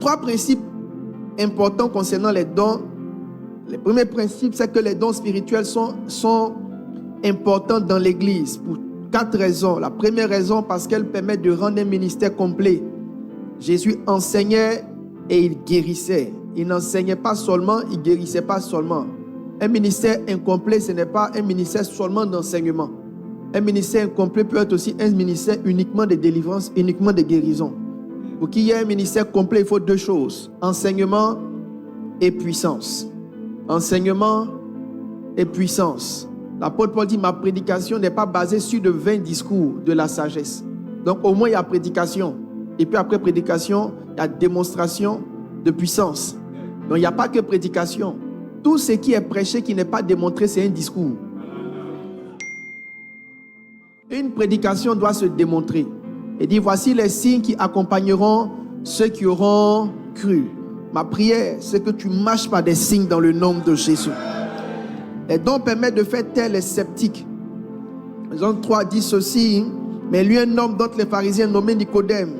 3 principes importants concernant les dons. Le premier principe, c'est que les dons spirituels sont importants dans l'Église pour 4 raisons. La première raison, parce qu'elle permet de rendre un ministère complet. Jésus enseignait et il guérissait. Il n'enseignait pas seulement, il ne guérissait pas seulement. Un ministère incomplet, ce n'est pas un ministère seulement d'enseignement. Un ministère incomplet peut être aussi un ministère uniquement de délivrance, uniquement de guérison. Pour qu'il y ait un ministère complet, il faut 2 choses. Enseignement et puissance. Enseignement et puissance. L'apôtre Paul dit, ma prédication n'est pas basée sur de vains discours de la sagesse. Donc au moins il y a prédication. Et puis après prédication, il y a démonstration de puissance. Donc il n'y a pas que prédication. Tout ce qui est prêché, qui n'est pas démontré, c'est un discours. Une prédication doit se démontrer. Et dit, voici les signes qui accompagneront ceux qui auront cru. Ma prière, c'est que tu marches par des signes dans le nom de Jésus. Les dons permettent de faire taire les sceptiques. Jean 3 dit ceci, mais lui, un homme dont les pharisiens nommé Nicodème,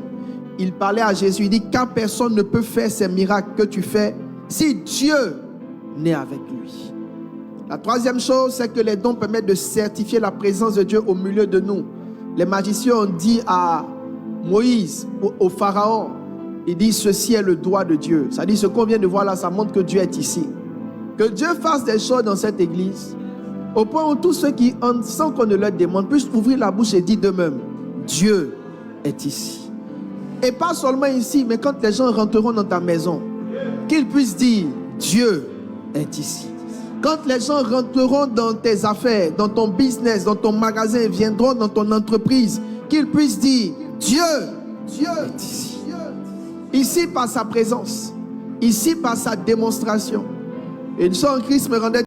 il parlait à Jésus, il dit, car personne ne peut faire ces miracles que tu fais si Dieu n'est avec lui. La troisième chose, c'est que les dons permettent de certifier la présence de Dieu au milieu de nous. Les magiciens ont dit à Moïse, au Pharaon, il dit, ceci est le doigt de Dieu. Ça dit, ce qu'on vient de voir là, ça montre que Dieu est ici. Que Dieu fasse des choses dans cette église, au point où tous ceux qui, sans qu'on ne leur demande, puissent ouvrir la bouche et dire d'eux-mêmes, Dieu est ici. Et pas seulement ici, mais quand les gens rentreront dans ta maison, qu'ils puissent dire, Dieu est ici. Quand les gens rentreront dans tes affaires, dans ton business, dans ton magasin, viendront dans ton entreprise, qu'ils puissent dire, Dieu est ici. Ici par sa présence, ici par sa démonstration. Et une fois en Christ me rendait